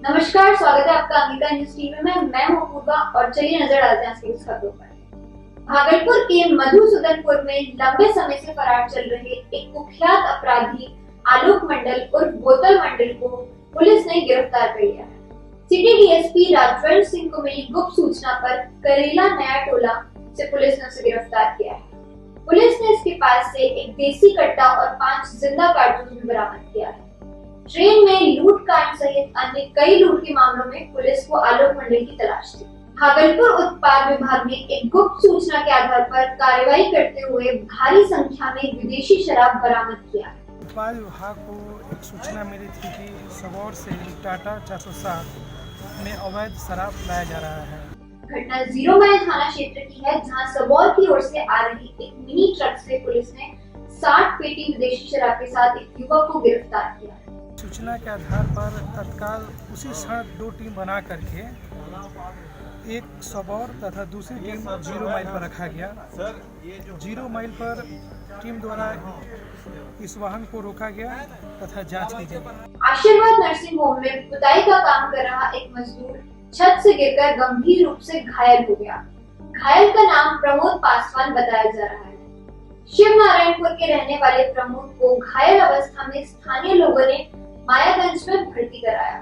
नमस्कार, स्वागत है आपका अंगिका न्यूज टीवी में। मैं हूं पूर्वा और चलिए नजर डालते हैं आज की इस खबरों पर। भागलपुर के मधुसूदनपुर में लंबे समय से फरार चल रहे एक कुख्यात अपराधी आलोक मंडल और बोतल मंडल को पुलिस ने गिरफ्तार कर लिया है। सिटी डीएसपी राजवंत सिंह को मिली गुप्त सूचना पर करेला नया टोला से पुलिस ने उसे गिरफ्तार किया है। पुलिस ने इसके पास से एक देसी कट्टा और 5 जिंदा कारतूस भी बरामद किया है। ट्रेन में लूटकांड सहित अन्य कई लूट के मामलों में पुलिस को आलोक मंडल की तलाश थी। भागलपुर उत्पाद विभाग ने एक गुप्त सूचना के आधार पर कार्रवाई करते हुए भारी संख्या में विदेशी शराब बरामद किया है। उत्पाद विभाग को एक सूचना मिली थी कि सबौर से टाटा 407 में अवैध शराब लाया जा रहा है। घटना 0 माइल थाना क्षेत्र की है, जहां सबौर की ओर से आ रही एक मिनी ट्रक से पुलिस ने 60 पेटी विदेशी शराब के साथ एक युवक को गिरफ्तार किया है। सूचना के आधार पर तत्काल उसी क्षण 2 टीम बना करके एक सबौर तथा दूसरी टीम 0 माइल पर रखा गया। 0 माइल पर टीम द्वारा इस वाहन को रोका गया तथा जांच की गई। आशीर्वाद नर्सिंग होम में पुताई का काम कर रहा एक मजदूर छत से गिरकर गंभीर रूप से घायल हो गया। घायल का नाम प्रमोद पासवान बताया जा रहा है। शिव नारायणपुर के रहने वाले प्रमोद को घायल अवस्था में स्थानीय लोगों ने मायागंज में भर्ती कराया।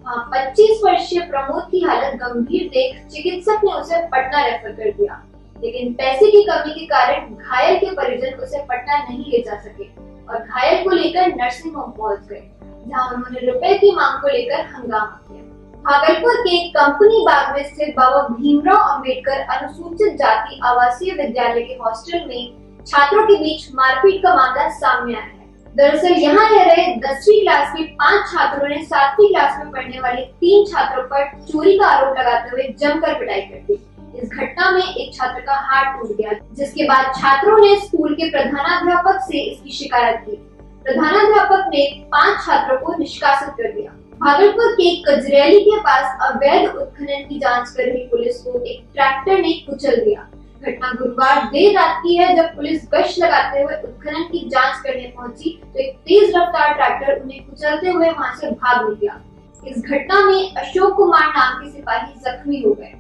वहाँ 25 वर्षीय प्रमोद की हालत गंभीर देख चिकित्सक ने उसे पटना रेफर कर दिया, लेकिन पैसे की कमी के कारण घायल के परिजन उसे पटना नहीं ले जा सके और घायल को लेकर नर्सिंग होम पहुंच गए, जहां उन्होंने रुपए की मांग को लेकर हंगामा किया। भागलपुर के कंपनी बाग में स्थित बाबा भीमराव अंबेडकर अनुसूचित जाति आवासीय विद्यालय के हॉस्टल में छात्रों के बीच मारपीट का मामला सामने आया है। दरअसल यहाँ रह रहे 10वीं क्लास के 5 छात्रों ने 7वीं क्लास में पढ़ने वाले 3 छात्रों पर चोरी का आरोप लगाते हुए जमकर पिटाई कर दी। इस घटना में एक छात्र का हाथ टूट गया, जिसके बाद छात्रों ने स्कूल के प्रधानाध्यापक से इसकी शिकायत की। प्रधानाध्यापक ने 5 छात्रों को निष्कासित कर दिया। भागलपुर के कजरैली के पास अवैध उत्खनन की जांच कर रही पुलिस को एक ट्रैक्टर ने कुचल दिया। घटना गुरुवार देर रात की है, जब पुलिस गश्त लगाते हुए उत्खनन की जांच करने पहुंची तो एक तेज रफ्तार ट्रैक्टर उन्हें कुचलते हुए वहां से भाग निकला। इस घटना में अशोक कुमार नाम के सिपाही जख्मी हो गए।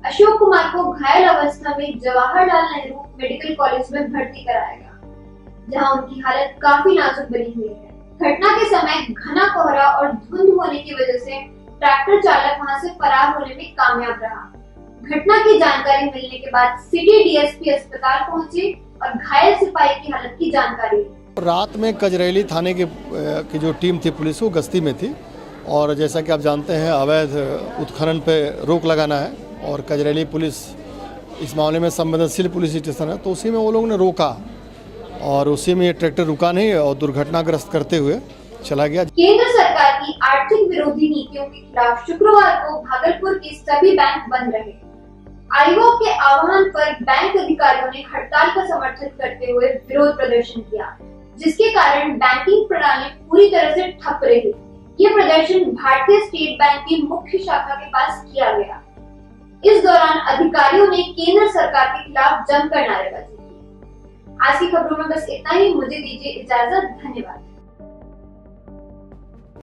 अशोक कुमार को घायल अवस्था में जवाहरलाल नेहरू मेडिकल कॉलेज में भर्ती कराया गया, जहाँ उनकी हालत काफी नाजुक बनी हुई है। घटना के समय घना कोहरा और धुंध होने की वजह से ट्रैक्टर चालक वहां से फरार होने में कामयाब रहा। घटना की जानकारी मिलने के बाद सिटी डीएसपी अस्पताल पहुंचे और घायल सिपाही की हालत की जानकारी ली। रात में कजरैली थाने की जो टीम थी पुलिस वो गश्ती में थी और जैसा कि आप जानते हैं अवैध उत्खनन पे रोक लगाना है और कजरैली पुलिस इस मामले में संवेदनशील पुलिस स्टेशन है, तो उसी में वो लोगों ने रोका और उसी में ये ट्रैक्टर रुका नहीं और दुर्घटनाग्रस्त करते हुए चला गया। केंद्र सरकार की आर्थिक विरोधी नीतियों के खिलाफ शुक्रवार को भागलपुर के सभी बैंक बंद रहे। आयोग के आह्वान पर बैंक अधिकारियों ने हड़ताल का समर्थन करते हुए विरोध प्रदर्शन किया, जिसके कारण बैंकिंग प्रणाली पूरी तरह से ठप रही। ये प्रदर्शन भारतीय स्टेट बैंक की मुख्य शाखा के पास किया गया। इस दौरान अधिकारियों ने केंद्र सरकार के खिलाफ जमकर नारेबाजी की। आज की खबरों में बस इतना ही। मुझे दीजिए इजाजत। धन्यवाद।